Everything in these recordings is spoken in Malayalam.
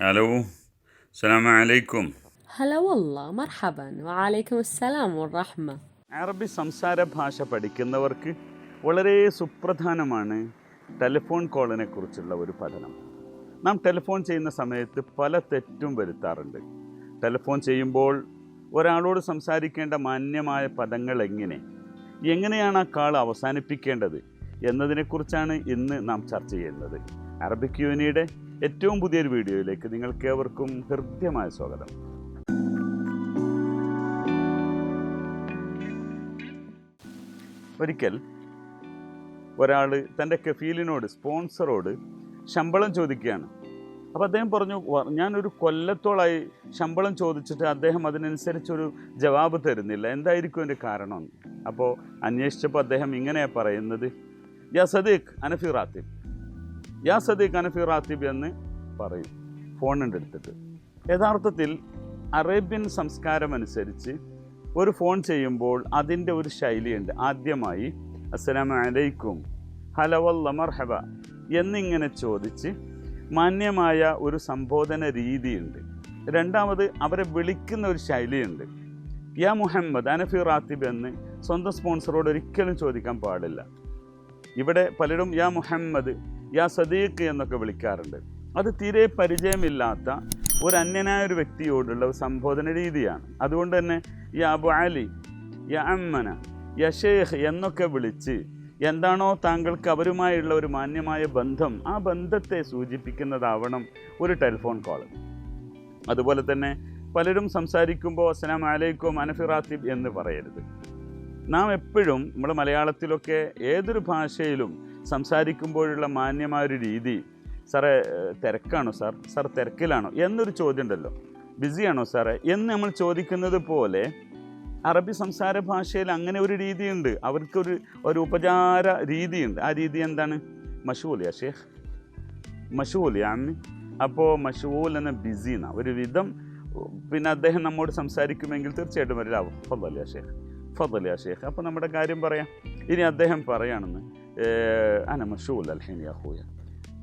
الو السلام عليكم. هلا والله مرحبا وعليكم السلام والرحمة. അറബി സംസാര ഭാഷ പഠിക്കുന്നവർക്ക് വളരെ സുപ്രധാനമാണ് ടെലിഫോൺ കോളിനെ കുറിച്ചുള്ള ഒരു പഠനം. നാം ടെലിഫോൺ ചെയ്യുന്ന സമയത്ത് പല തെറ്റും വരുത്താറുണ്ട്. ടെലിഫോൺ ചെയ്യുമ്പോൾ ഒരാളോട് സംസാരിക്കേണ്ട മാന്യമായ പദങ്ങൾ എങ്ങനെയാണ് ആ കാൾ അവസാനിപ്പിക്കേണ്ടത് എന്നതിനെക്കുറിച്ചാണ് ഇന്ന് നാം ചർച്ച ചെയ്യുന്നത്. അറബിക് യൂനിയുടെ ഏറ്റവും പുതിയൊരു വീഡിയോയിലേക്ക് നിങ്ങൾക്കേവർക്കും ഹൃദ്യമായ സ്വാഗതം. ഒരിക്കൽ ഒരാൾ തൻ്റെ കഫീലിനോട്, സ്പോൺസറോട് ശമ്പളം ചോദിക്കുകയാണ്. അപ്പോൾ അദ്ദേഹം പറഞ്ഞു, ഞാനൊരു കൊല്ലത്തോളായി ശമ്പളം ചോദിച്ചിട്ട് അദ്ദേഹം അതിനനുസരിച്ചൊരു ജവാബ് തരുന്നില്ല, എന്തായിരിക്കും എൻ്റെ കാരണം? അപ്പോൾ അന്വേഷിച്ചപ്പോൾ അദ്ദേഹം ഇങ്ങനെയാണ് പറയുന്നത്, യാ സദീഖ് അനഫി റാത്തിബ്, യാ സദീഖ് അനഫി റാത്തിബ് എന്ന് പറയും ഫോണിൻ്റെ എടുത്തിട്ട്. യഥാർത്ഥത്തിൽ അറേബ്യൻ സംസ്കാരം അനുസരിച്ച് ഒരു ഫോൺ ചെയ്യുമ്പോൾ അതിൻ്റെ ഒരു ശൈലിയുണ്ട്. ആദ്യമായി അസ്സലാമു അലൈക്കും, ഹലവല്ല മർഹബ എന്നിങ്ങനെ ചോദിച്ച് മാന്യമായ ഒരു സംബോധന രീതിയുണ്ട്. രണ്ടാമത് അവരെ വിളിക്കുന്ന ഒരു ശൈലിയുണ്ട്. യാ മുഹമ്മദ് അനഫി റാത്തിബ് എന്ന് സ്വന്തം സ്പോൺസറോട് ഒരിക്കലും ചോദിക്കാൻ പാടില്ല. ഇവിടെ പലരും യാ മുഹമ്മദ്, യാ സദീഖ് എന്നൊക്കെ വിളിക്കാറുണ്ട്. അത് തീരെ പരിചയമില്ലാത്ത ഒരു അന്യനായ ഒരു വ്യക്തിയോടുള്ള ഒരു സംബോധന രീതിയാണ്. അതുകൊണ്ട് തന്നെ യാ അബു അലി, യാ അമ്മന, യാ ഷെയ്ഖ് എന്നൊക്കെ വിളിച്ച് എന്താണോ താങ്കൾക്ക് അവരുമായുള്ള ഒരു മാന്യമായ ബന്ധം, ആ ബന്ധത്തെ സൂചിപ്പിക്കുന്നതാവണം ഒരു ടെലിഫോൺ കോൾ. അതുപോലെ തന്നെ പലരും സംസാരിക്കുമ്പോൾ അസ്സലാമു അലൈക്കും അനഫി റാത്തിബ് എന്ന് പറയരുത്. നാം എപ്പോഴും നമ്മുടെ മലയാളത്തിലൊക്കെ ഏതൊരു ഭാഷയിലും സംസാരിക്കുമ്പോഴുള്ള മാന്യമായൊരു രീതി, സാറേ തിരക്കാണോ സാർ, സാർ തിരക്കിലാണോ എന്നൊരു ചോദ്യം ഉണ്ടല്ലോ, ബിസിയാണോ സാറേ എന്ന് നമ്മൾ ചോദിക്കുന്നത് പോലെ അറബി സംസാര ഭാഷയിൽ അങ്ങനെ ഒരു രീതിയുണ്ട്. അവർക്കൊരു ഉപചാര രീതിയുണ്ട്. ആ രീതി എന്താണ്? മഷൂൽ യാ ഷേഖ്, മഷൂൽ യാ അമ്മി. അപ്പോൾ മഷൂൽ എന്ന ബിസി എന്നാണ് ഒരു വിധം. പിന്നെ അദ്ദേഹം നമ്മോട് സംസാരിക്കുമെങ്കിൽ തീർച്ചയായിട്ടും വരില്ലാവും, ഫضل യാ ഷേഖ്, ഫضل യാ ഷേഖ്. അപ്പോൾ നമ്മുടെ കാര്യം പറയാം. ഇനി അദ്ദേഹം പറയുകയാണെന്ന്, അന മഷൂൽ അൽഹീൻ യാ അഖൂയ,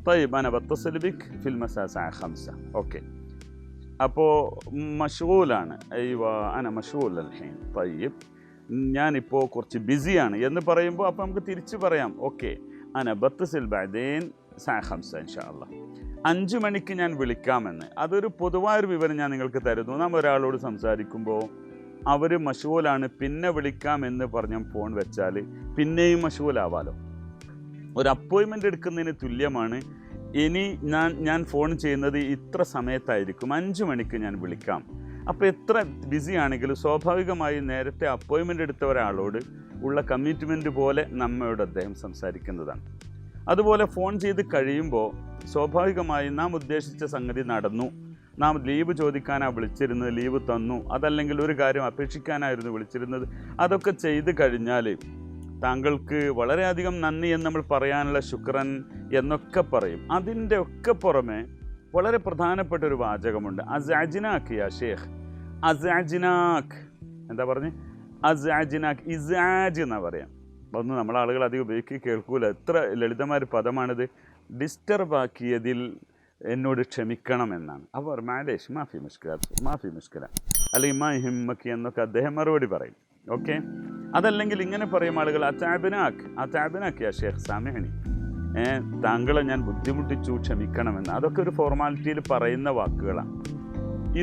طيب أنا بتصل بك في المساء الساعة 5. ഓക്കെ, അപ്പോൾ മഷൂലാണ്. അന മഷൂൽ അൽഹീൻ, طيب ഞാനിപ്പോൾ കുറച്ച് ബിസിയാണ് എന്ന് പറയുമ്പോൾ അപ്പോൾ നമുക്ക് തിരിച്ച് പറയാം, ഓക്കെ അന ബത്തസിൽ ബഅദീൻ സാ 5 ഇൻഷാ അല്ലാഹ്, 5 മണിക്ക് ഞാൻ വിളിക്കാമെന്ന്. അതൊരു പൊതുവായൊരു വിവരം ഞാൻ നിങ്ങൾക്ക് തരുന്നു. നാം ഒരാളോട് സംസാരിക്കുമ്പോൾ അവർ മഷൂലാണ്, പിന്നെ വിളിക്കാമെന്ന് പറഞ്ഞാൽ ഫോൺ വെച്ചാൽ പിന്നെയും മഷൂലാവാലോ. ഒരു അപ്പോയിൻമെൻ്റ് എടുക്കുന്നതിന് തുല്യമാണ്. ഇനി ഞാൻ ഫോൺ ചെയ്യുന്നത് ഇത്ര സമയത്തായിരിക്കും, 5 മണിക്ക് ഞാൻ വിളിക്കാം. അപ്പോൾ എത്ര ബിസി ആണെങ്കിലും സ്വാഭാവികമായി നേരത്തെ അപ്പോയിൻമെൻ്റ് എടുത്ത ഒരാളോട് ഉള്ള കമ്മിറ്റ്മെൻറ്റ് പോലെ നമ്മയോട് അദ്ദേഹം സംസാരിക്കുന്നതാണ്. അതുപോലെ ഫോൺ ചെയ്ത് കഴിയുമ്പോൾ സ്വാഭാവികമായി നാം ഉദ്ദേശിച്ച സംഗതി നടന്നു, നാം ലീവ് ചോദിക്കാനാണ് വിളിച്ചിരുന്നത്, ലീവ് തന്നു, അതല്ലെങ്കിൽ ഒരു കാര്യം അപേക്ഷിക്കാനായിരുന്നു വിളിച്ചിരുന്നത്, അതൊക്കെ ചെയ്ത് കഴിഞ്ഞാൽ താങ്കൾക്ക് വളരെയധികം നന്ദി എന്ന് നമ്മൾ പറയാനുള്ള ശുക്രൻ എന്നൊക്കെ പറയും. അതിൻ്റെ ഒക്കെ പുറമെ വളരെ പ്രധാനപ്പെട്ട ഒരു വാചകമുണ്ട്, അസ്അജ്നാക് യാ ഷേഖ്. അസ്അജ്നാക് എന്താ പറഞ്ഞ്? അസ്അജ്നാക്, ഇസാജ് എന്നാ പറയാം. ഒന്നും നമ്മളെ ആളുകൾ അധികം ഉപയോഗിക്കുക കേൾക്കൂല. എത്ര ലളിതമായൊരു പദമാണിത്. ഡിസ്റ്റർബ് ആക്കിയതിൽ എന്നോട് ക്ഷമിക്കണം എന്നാണ്. അവർ മാലേഷ് മാഫി മുഷ്കില, മാഫി മുഷ്കില, അല്ലെങ്കിൽ മാ ഹിമ്മക്കി എന്നൊക്കെ അദ്ദേഹം മറുപടി പറയും. ഓക്കെ, അതല്ലെങ്കിൽ ഇങ്ങനെ പറയും ആളുകൾ, അതാബിനാക്, അതാബിനാക് യാ ഷേഖ് സാമിഹനി, താങ്കളെ ഞാൻ ബുദ്ധിമുട്ടിച്ചു, ക്ഷമിക്കണമെന്ന്. അതൊക്കെ ഒരു ഫോർമാലിറ്റിയിൽ പറയുന്ന വാക്കുകളാണ്.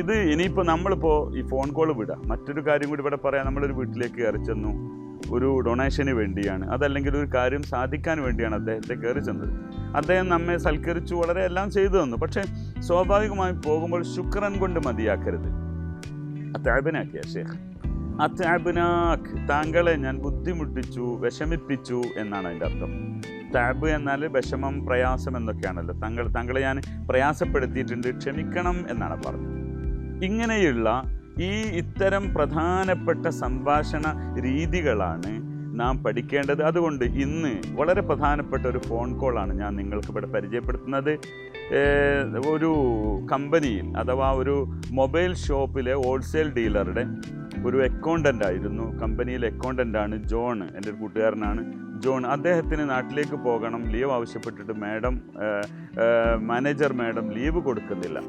ഇത് ഇനിയിപ്പോൾ നമ്മളിപ്പോൾ ഈ ഫോൺ കോൾ വിടുക, മറ്റൊരു കാര്യം കൂടി ഇവിടെ പറയാം. നമ്മളൊരു വീട്ടിലേക്ക് കയറി ചെന്നു, ഒരു ഡൊണേഷന് വേണ്ടിയാണ്, അതല്ലെങ്കിൽ ഒരു കാര്യം സാധിക്കാൻ വേണ്ടിയാണ് അദ്ദേഹത്തെ കയറി ചെന്നത്. അദ്ദേഹം നമ്മെ സൽക്കരിച്ചു, വളരെ എല്ലാം ചെയ്തു തന്നു. പക്ഷേ സ്വാഭാവികമായി പോകുമ്പോൾ ശുക്രൻ കൊണ്ട് മതിയാക്കരുത്. അതാബിനാക് യാ ഷേഖ്, അതാബിനാക്, താങ്കളെ ഞാൻ ബുദ്ധിമുട്ടിച്ചു, വിഷമിപ്പിച്ചു എന്നാണ് അതിൻ്റെ അർത്ഥം. താബ് എന്നാൽ വിഷമം, പ്രയാസം എന്നൊക്കെയാണല്ലോ. താങ്കളെ ഞാൻ പ്രയാസപ്പെടുത്തിയിട്ടുണ്ട്, ക്ഷമിക്കണം എന്നാണ് പറഞ്ഞത്. ഇങ്ങനെയുള്ള ഇത്തരം പ്രധാനപ്പെട്ട സംഭാഷണ രീതികളാണ് നാം പഠിക്കേണ്ടത്. അതുകൊണ്ട് ഇന്ന് വളരെ പ്രധാനപ്പെട്ട ഒരു ഫോൺ കോളാണ് ഞാൻ നിങ്ങൾക്ക് ഇവിടെ പരിചയപ്പെടുത്തുന്നത്. ഒരു കമ്പനിയിൽ അഥവാ ഒരു മൊബൈൽ ഷോപ്പിലെ ഹോൾസെയിൽ ഡീലറുടെ ഒരു അക്കൗണ്ടൻ്റ് ആയിരുന്നു. കമ്പനിയിലെ അക്കൗണ്ടൻ്റാണ് ജോൺ, എൻ്റെ ഒരു കൂട്ടുകാരനാണ് ജോൺ. അദ്ദേഹത്തിന് നാട്ടിലേക്ക് പോകണം, ലീവ് ആവശ്യപ്പെട്ടിട്ട് മാനേജർ മാഡം ലീവ് കൊടുക്കുന്നില്ല.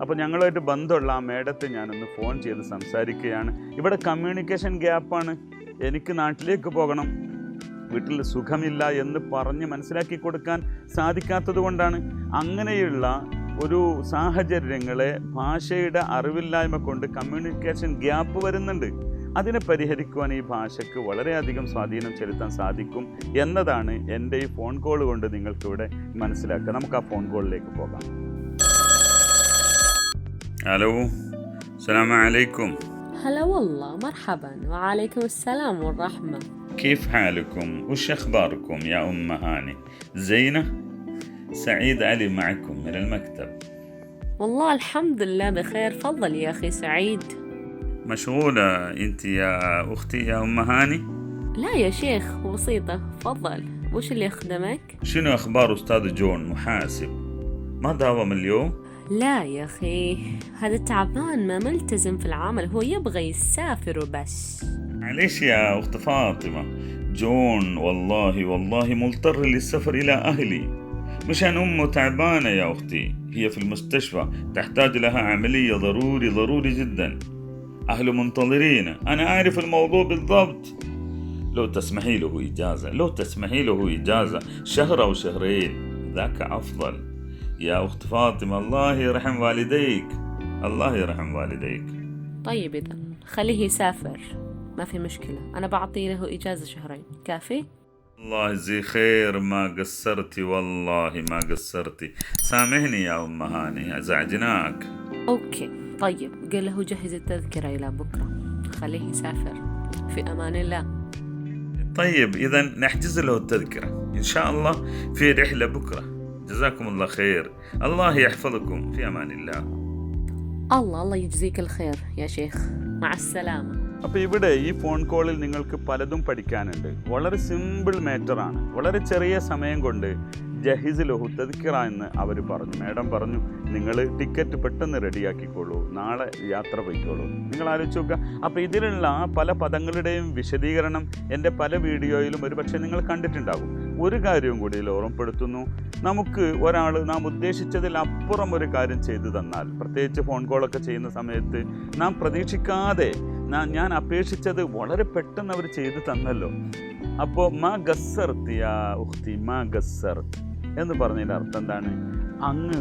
അപ്പോൾ ഞങ്ങളുമായിട്ട് ബന്ധമുള്ള ആ മേഡത്തെ ഞാനൊന്ന് ഫോൺ ചെയ്ത് സംസാരിക്കുകയാണ്. ഇവിടെ കമ്മ്യൂണിക്കേഷൻ ഗ്യാപ്പാണ്. എനിക്ക് നാട്ടിലേക്ക് പോകണം, വീട്ടിൽ സുഖമില്ല എന്ന് പറഞ്ഞ് മനസ്സിലാക്കി കൊടുക്കാൻ സാധിക്കാത്തത് കൊണ്ടാണ്. അങ്ങനെയുള്ള ഒരു സാഹചര്യങ്ങളെ ഭാഷയുടെ അറിവില്ലായ്മ കൊണ്ട് കമ്മ്യൂണിക്കേഷൻ ഗ്യാപ്പ് വരുന്നുണ്ട്. അതിനെ പരിഹരിക്കുവാൻ ഈ ഭാഷയ്ക്ക് വളരെയധികം സ്വാധീനം ചെലുത്താൻ സാധിക്കും എന്നതാണ് എൻ്റെ ഈ ഫോൺ കോൾ കൊണ്ട് നിങ്ങൾക്കിവിടെ മനസ്സിലാക്കുക. നമുക്ക് ആ ഫോൺ കോളിലേക്ക് പോകാം. ഹലോ, അസ്സലാമു അലൈക്കും. هلا والله مرحبا وعليكم السلام والرحمة. كيف حالكم؟ وش أخباركم يا أم هاني؟ زينة؟ سعيد علي معكم من المكتب. والله الحمد لله بخير. فضل يا أخي سعيد. مشغولة أنت يا أختي يا أم هاني؟ لا يا شيخ بسيطة. فضل، وش اللي يخدمك؟ شنو أخبار أستاذ جون محاسب؟ ما داوم اليوم؟ لا يا أخي، هذا تعبان ما ملتزم في العمل، هو يبغى يسافر وبس. معليش يا أخت فاطمة، جون والله مضطر للسفر إلى أهلي مشان أمه تعبانة يا أختي، هي في المستشفى تحتاج لها عملية ضروري جدا، أهله منتظرين. أنا أعرف الموضوع بالضبط. لو تسمحي له إجازة شهر أو شهرين ذاك أفضل يا أخت فاطمة. الله يرحم والديك. طيب إذا خليه يسافر، ما في مشكلة، أنا بعطي له إجازة شهرين كافي. الله يجزي خير، ما قصرتي والله ما قصرتي. سامحني يا أم هاني أزعجناك. أوكي طيب، قل له جهز التذكرة إلى بكرة، خليه يسافر في أمان الله. طيب إذا نحجز له التذكرة إن شاء الله في رحلة بكرة. جزاكم الله خير، الله يحفظكم، في أمان الله. الله يجزيك الخير يا شيخ، مع السلامة. അപ്പോൾ ഇവിടെ ഈ ഫോൺ കോളിൽ നിങ്ങൾക്ക് പലതും പഠിക്കാനുണ്ട്. വളരെ സിമ്പിൾ മാറ്ററാണ്. വളരെ ചെറിയ സമയം കൊണ്ട് ജഹിസ് ലഹു തദ്കിറ എന്ന് അവർ പറഞ്ഞു. മാഡം പറഞ്ഞു, നിങ്ങൾ ടിക്കറ്റ് പെട്ടെന്ന് റെഡിയാക്കിക്കോളൂ, നാളെ യാത്ര പോയിക്കോളൂ. നിങ്ങൾ ആലോചിച്ച് നോക്കുക. അപ്പോൾ ഇതിലുള്ള പല പദങ്ങളുടെയും വിശദീകരണം എൻ്റെ പല വീഡിയോയിലും ഒരുപക്ഷെ നിങ്ങൾ കണ്ടിട്ടുണ്ടാകും. ഒരു കാര്യവും കൂടി ഓർമ്മപ്പെടുത്തുന്നു. നമുക്ക് ഒരാൾ നാം ഉദ്ദേശിച്ചതിൽ അപ്പുറം ഒരു കാര്യം ചെയ്തു തന്നാൽ, പ്രത്യേകിച്ച് ഫോൺ കോളൊക്കെ ചെയ്യുന്ന സമയത്ത് നാം പ്രതീക്ഷിക്കാതെ ഞാൻ അപേക്ഷിച്ചത് വളരെ പെട്ടെന്ന് അവർ ചെയ്തു തന്നല്ലോ. അപ്പോൾ മാ ഗസ്സർത്ത് യാ ഉഖ്തി മാ ഗസ്സർത്ത് എന്ന് പറഞ്ഞതിൻ്റെ അർത്ഥം എന്താണ്? അങ്ങ്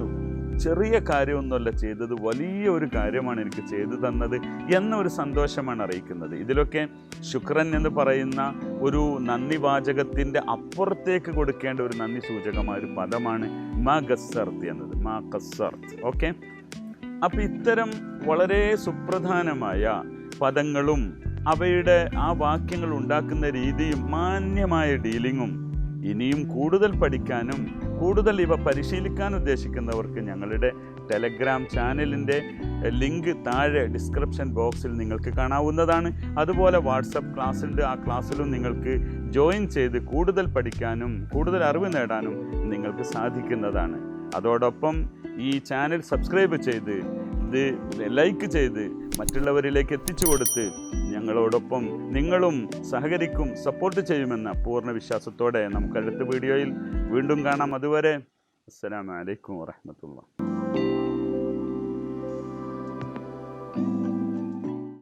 ചെറിയ കാര്യമൊന്നുമല്ല ചെയ്തത്, വലിയ ഒരു കാര്യമാണ് എനിക്ക് ചെയ്തു തന്നത് എന്നൊരു സന്തോഷമാണ് അറിയിക്കുന്നത്. ഇതിലൊക്കെ ശുക്രൻ എന്ന് പറയുന്ന ഒരു നന്ദി വാചകത്തിൻ്റെ അപ്പുറത്തേക്ക് കൊടുക്കേണ്ട ഒരു നന്ദി സൂചകമായ ഒരു പദമാണ് മാ ഗസ്സർത്ത് എന്നത്, മാ ഖസ്സർത്ത്. ഓക്കെ, അപ്പോൾ ഇത്തരം വളരെ സുപ്രധാനമായ പദങ്ങളും അവയുടെ ആ വാക്യങ്ങൾ ഉണ്ടാക്കുന്ന രീതിയും മാന്യമായ ഡീലിങ്ങും ഇനിയും കൂടുതൽ പഠിക്കാനും കൂടുതൽ ഇവ പരിശീലിക്കാൻ ഉദ്ദേശിക്കുന്നവർക്ക് ഞങ്ങളുടെ ടെലഗ്രാം ചാനലിൻ്റെ ലിങ്ക് താഴെ ഡിസ്ക്രിപ്ഷൻ ബോക്സിൽ നിങ്ങൾക്ക് കാണാവുന്നതാണ്. അതുപോലെ വാട്സപ്പ് ക്ലാസ് ഉണ്ട്, ആ ക്ലാസ്സിലും നിങ്ങൾക്ക് ജോയിൻ ചെയ്ത് കൂടുതൽ പഠിക്കാനും കൂടുതൽ അറിവ് നേടാനും നിങ്ങൾക്ക് സാധിക്കുന്നതാണ്. അതോടൊപ്പം ഈ ചാനൽ സബ്സ്ക്രൈബ് ചെയ്ത് ഇത് ലൈക്ക് ചെയ്ത് മറ്റുള്ളവരിലേക്ക് എത്തിച്ചു കൊടുത്ത് ഞങ്ങളോടൊപ്പം നിങ്ങളും സഹകരിക്കും, സപ്പോർട്ട് ചെയ്യുമെന്ന പൂർണ്ണ വിശ്വാസത്തോടെ നമുക്ക് അടുത്ത വീഡിയോയിൽ വീണ്ടും കാണാം. അതുവരെ അസ്സലാമു അലൈക്കും വറഹ്മത്തുള്ളാഹി.